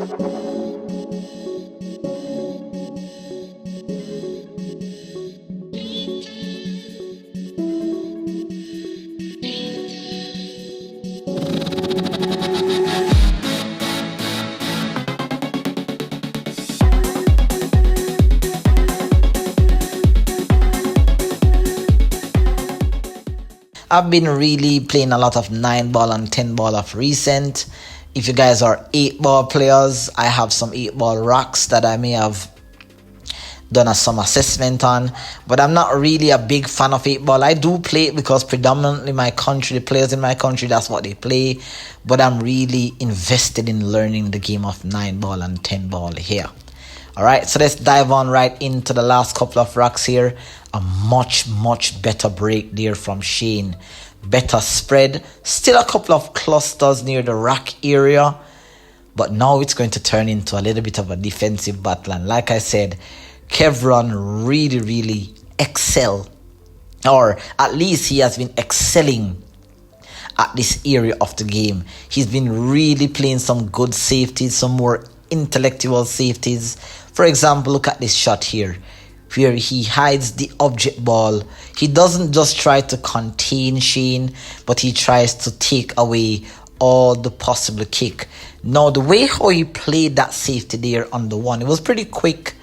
I've been really playing a lot of 9 ball and 10 ball of recent. If you guys are 8 ball players, I have some 8 ball rocks that I may have done some assessment on, but I'm not really a big fan of 8 ball. I do play it because predominantly my country, the players in my country, that's what they play, but I'm really invested in learning the game of 9 ball and 10 ball here. Alright, so let's dive on right into the last couple of rocks here. A much better break there from Shane. Better spread. Still a couple of clusters near the rock area, but now it's going to turn into a little bit of a defensive battle. And like I said, Kevron really excel, or at least he has been excelling at this area of the game. He's been really playing some good safeties, some more intellectual safeties. For example, look at this shot here where he hides the object ball. He doesn't just try to contain Shane, but he tries to take away all the possible kick. Now, the way how he played that safety there on the one, it was pretty quick,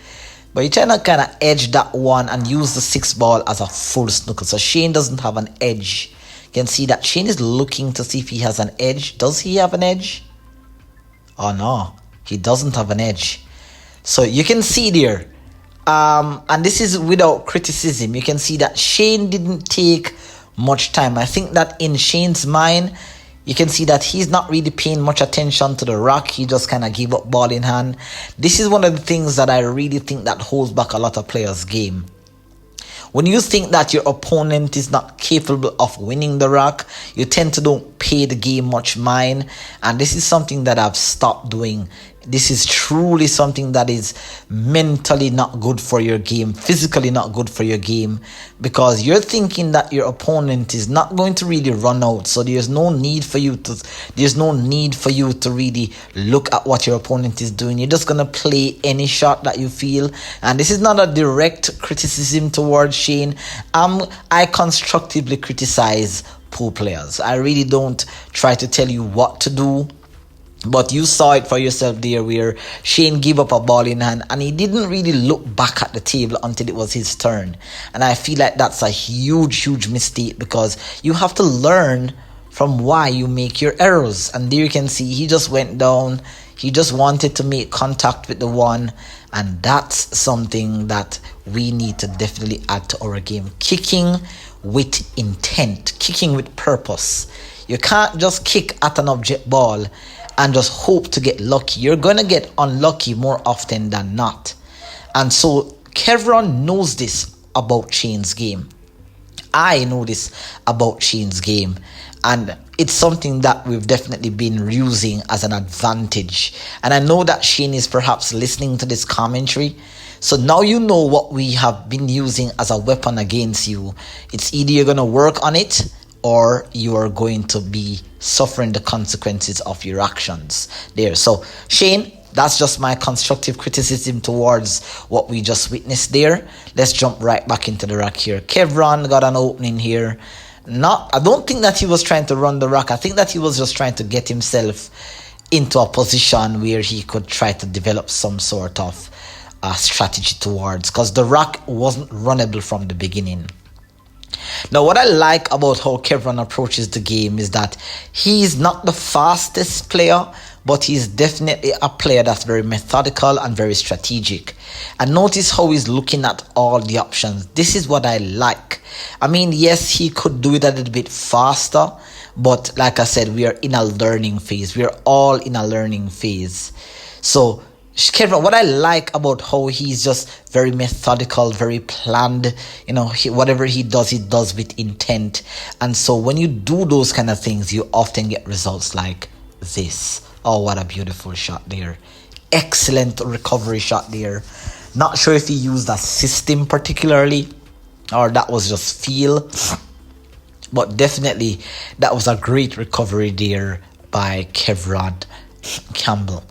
but he trying to kind of edge that one and use the 6 ball as a full snooker. So Shane doesn't have an edge. You can see that Shane is looking to see if he has an edge. Does he have an edge? Oh no, he doesn't have an edge. So you can see there, and this is without criticism, you can see that Shane didn't take much time. I think that in Shane's mind, you can see that he's not really paying much attention to the rock. He just kind of gave up ball in hand. This is one of the things that I really think that holds back a lot of players' game. When you think that your opponent is not capable of winning the rock, you tend to don't pay the game much mind. And this is something that I've stopped doing. This is truly something that is mentally not good for your game, physically not good for your game, because you're thinking that your opponent is not going to really run out. So there's no need for you to really look at what your opponent is doing. You're just gonna play any shot that you feel. And this is not a direct criticism towards Shane. I constructively criticize pool players. I really don't try to tell you what to do. But you saw it for yourself there where Shane gave up a ball in hand and he didn't really look back at the table until it was his turn. And I feel like that's a huge mistake, because you have to learn from why you make your errors. And there you can see he just went down. He just wanted to make contact with the one. And that's something that we need to definitely add to our game. Kicking with intent. Kicking with purpose. You can't just kick at an object ball and just hope to get lucky. You're going to get unlucky more often than not. And so Kevron knows this about Shane's game. I know this about Shane's game. And it's something that we've definitely been using as an advantage. And I know that Shane is perhaps listening to this commentary. So now you know what we have been using as a weapon against you. It's either you're going to work on it, or you are going to be suffering the consequences of your actions there. So Shane, that's just my constructive criticism towards what we just witnessed there. Let's jump right back into the rack here. Kevron got an opening here. I don't think that he was trying to run the rack. I think that he was just trying to get himself into a position where he could try to develop some sort of strategy towards, because the rack wasn't runnable from the beginning. Now, what I like about how Kevron approaches the game is that he's not the fastest player, but he's definitely a player that's very methodical and very strategic. And notice how he's looking at all the options. This is what I like. I mean, yes, he could do it a little bit faster, but like I said, we are in a learning phase. We are all in a learning phase. So Kevron, what I like about how he's just very methodical, very planned, whatever he does with intent. And so when you do those kind of things, you often get results like this. Oh, what a beautiful shot there. Excellent recovery shot there. Not sure if he used a system particularly, or that was just feel, but definitely that was a great recovery there by Kevron Campbell.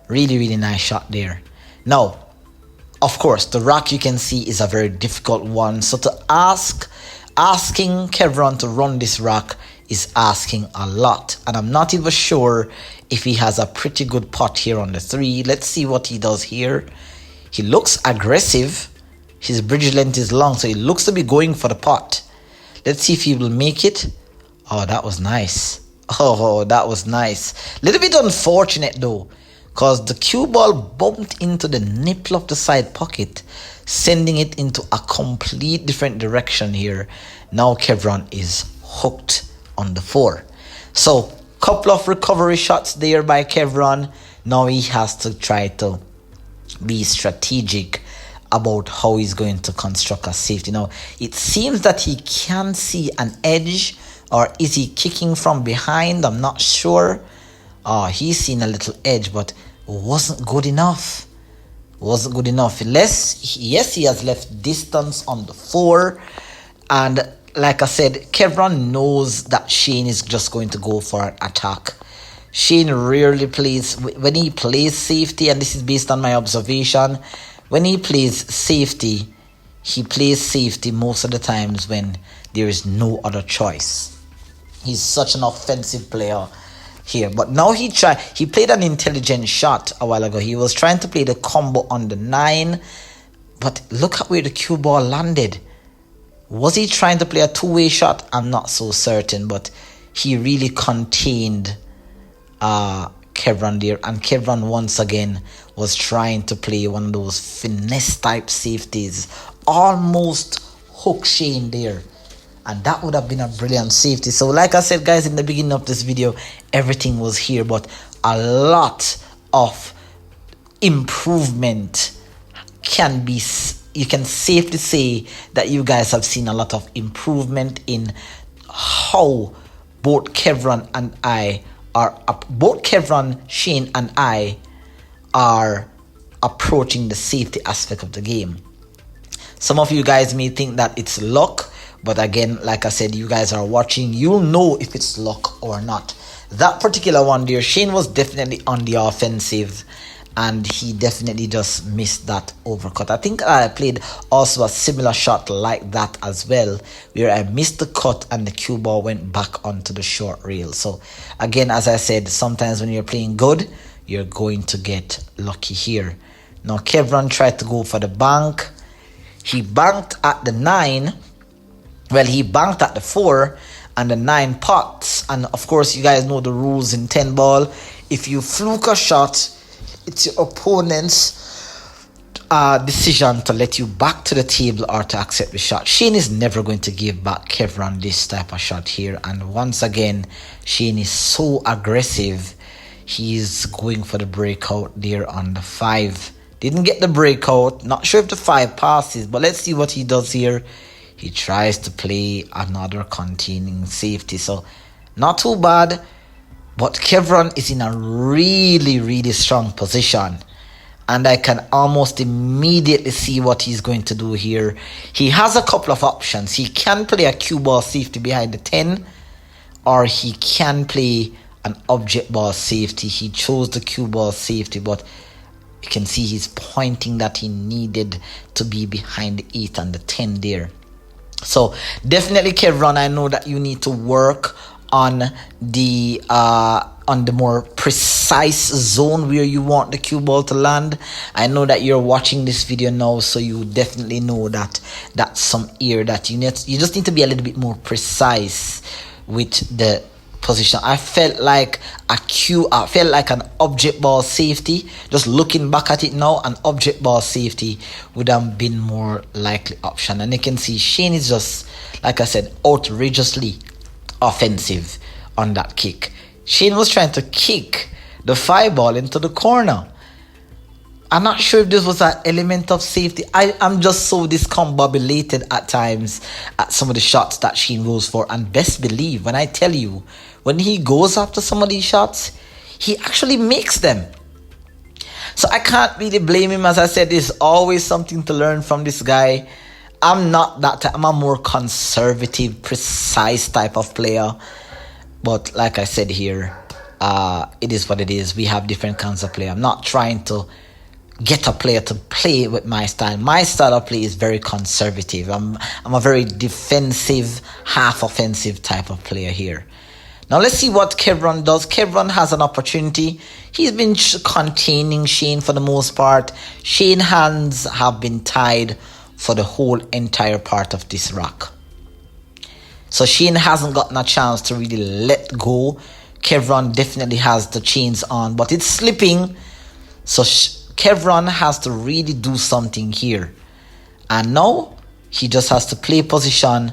Really, really nice shot there. Now, of course, the rock you can see is a very difficult one. So asking Kevron to run this rock is asking a lot. And I'm not even sure if he has a pretty good pot here on the 3. Let's see what he does here. He looks aggressive. His bridge length is long, so he looks to be going for the pot. Let's see if he will make it. Oh, that was nice. Oh, that was nice. Little bit unfortunate though, because the cue ball bumped into the nipple of the side pocket, sending it into a complete different direction here. Now Kevron is hooked on the 4. So, couple of recovery shots there by Kevron. Now he has to try to be strategic about how he's going to construct a safety. Now, it seems that he can see an edge, or is he kicking from behind? I'm not sure. Oh, he's seen a little edge, but wasn't good enough. Wasn't good enough. Yes, he has left distance on the 4. And like I said, Kevron knows that Shane is just going to go for an attack. Shane rarely plays, when he plays safety, and this is based on my observation, when he plays safety, he plays safety most of the times when there is no other choice. He's such an offensive player here. But now he played an intelligent shot a while ago. He was trying to play the combo on the 9, but look at where the cue ball landed. Was he trying to play a two-way shot? I'm not so certain, but he really contained Kevron there, and Kevron once again was trying to play one of those finesse type safeties, almost hook Shane there, and that would have been a brilliant safety. So like I said, guys, in the beginning of this video, everything was here, but a lot of improvement you can safely say that you guys have seen a lot of improvement in how both Kevron, Shane and I are approaching the safety aspect of the game. Some of you guys may think that it's luck, but again, like I said, you guys are watching, you'll know if it's luck or not. That particular one there, Shane was definitely on the offensive, and he definitely just missed that overcut. I think I played also a similar shot like that as well, where I missed the cut and the cue ball went back onto the short rail. So again, as I said, sometimes when you're playing good, you're going to get lucky here. Now Kevron tried to go for the bank. He banked at the 9. Well, he banked at the 4 and the 9 pots. And of course, you guys know the rules in 10 ball. If you fluke a shot, it's your opponent's decision to let you back to the table or to accept the shot. Shane is never going to give back Kevron this type of shot here. And once again, Shane is so aggressive. He's going for the breakout there on the 5. Didn't get the breakout. Not sure if the 5 passes, but let's see what he does here. He tries to play another containing safety. So not too bad. But Kevron is in a really, really strong position. And I can almost immediately see what he's going to do here. He has a couple of options. He can play a cue ball safety behind the 10. Or he can play an object ball safety. He chose the cue ball safety. But you can see he's pointing that he needed to be behind the 8 and the 10 there. So definitely, Kevron, I know that you need to work on the more precise zone where you want the cue ball to land. I know that you're watching this video now, so you definitely know that that's some area that you just need to be a little bit more precise with the position. I felt like an object ball safety. Just looking back at it now, an object ball safety would have been more likely option. And you can see Shane is just, like I said, outrageously offensive on that kick. Shane was trying to kick the 5 ball into the corner. I'm not sure if this was an element of safety. I'm just so discombobulated at times at some of the shots that Shane goes for. And best believe, when I tell you, when he goes after some of these shots, he actually makes them. So I can't really blame him. As I said, there's always something to learn from this guy. I'm not that type. I'm a more conservative, precise type of player. But like I said here, it is what it is. We have different kinds of play. I'm not trying to get a player to play with my style. My style of play is very conservative. I'm a very defensive, half offensive type of player here. Now let's see what Kevron does. Kevron has an opportunity. He's been containing Shane for the most part. Shane's hands have been tied for the whole entire part of this rock. So Shane hasn't gotten a chance to really let go. Kevron definitely has the chains on, but it's slipping. So Kevron has to really do something here. And now he just has to play position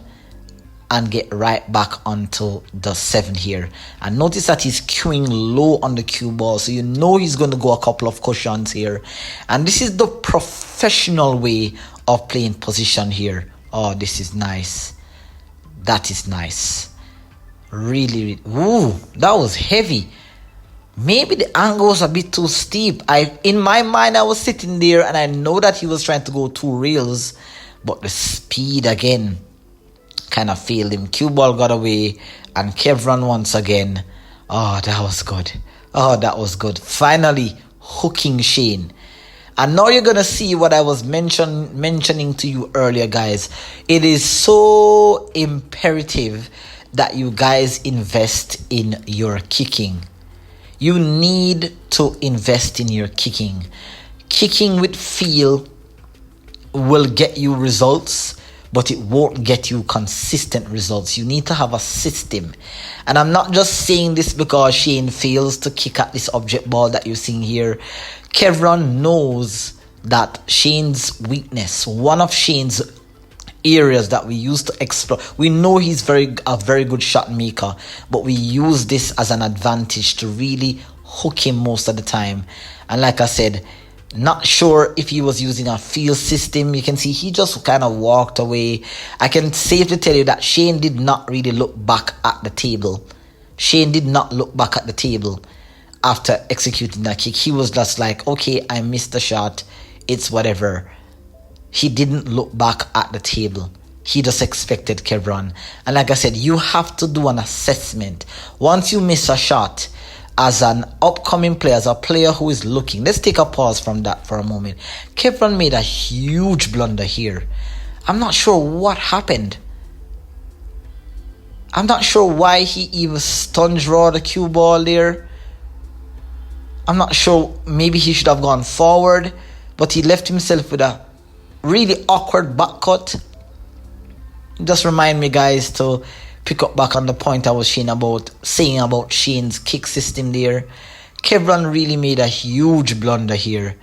and get right back onto the 7 here. And notice that he's queuing low on the cue ball. So you know he's going to go a couple of cushions here. And this is the professional way of playing position here. Oh, this is nice. That is nice. Really, ooh, that was heavy. Maybe the angle was a bit too steep. In my mind, I was sitting there and I know that he was trying to go 2 rails. But the speed again kind of failed him. Cue ball got away and Kevron once again. Oh, that was good. Oh, that was good. Finally hooking Shane. And now you're going to see what I was mentioning to you earlier, guys. It is so imperative that you guys invest in your kicking. You need to invest in your kicking. Kicking with feel will get you results, but it won't get you consistent results. You need to have a system. And I'm not just saying this because Shane fails to kick at this object ball that you're seeing here. Kevron knows that Shane's weakness, one of Shane's areas that we used to explore. We know he's a very good shot maker, but we use this as an advantage to really hook him most of the time. And like I said, not sure if he was using a field system. You can see he just kind of walked away. I can safely tell you that Shane did not really look back at the table. Shane did not look back at the table after executing that kick. He was just like, okay, I missed the shot. It's whatever. He didn't look back at the table. He just expected Kevron. And like I said, you have to do an assessment. Once you miss a shot, as an upcoming player, as a player who is looking, let's take a pause from that for a moment. Kevron made a huge blunder here. I'm not sure what happened. I'm not sure why he even sponge raw the cue ball there. I'm not sure. Maybe he should have gone forward, but he left himself with a really awkward back cut. Just remind me, guys, to pick up back on the point I was saying about Shane's kick system there. Kevron really made a huge blunder here.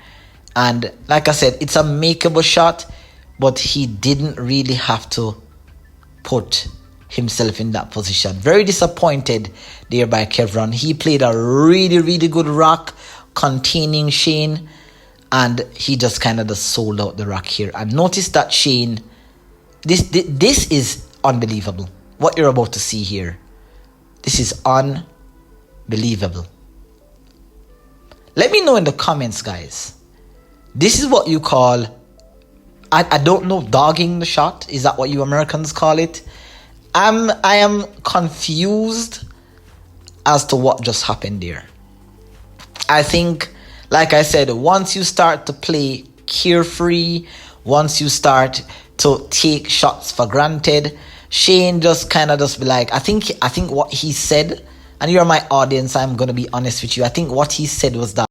And like I said, it's a makeable shot, but he didn't really have to put himself in that position. Very disappointed there by Kevron. He played a really good rock containing Shane, and he just kind of just sold out the rock here. And notice that Shane, this is unbelievable. What you're about to see here. This is unbelievable. Let me know in the comments, guys. This is what you call, I don't know, dogging the shot. Is that what you Americans call it? I am confused as to what just happened there. I think, like I said, once you start to play carefree, once you start to take shots for granted, Shane just kind of just be like, I think what he said, and you're my audience, I'm going to be honest with you. I think what he said was that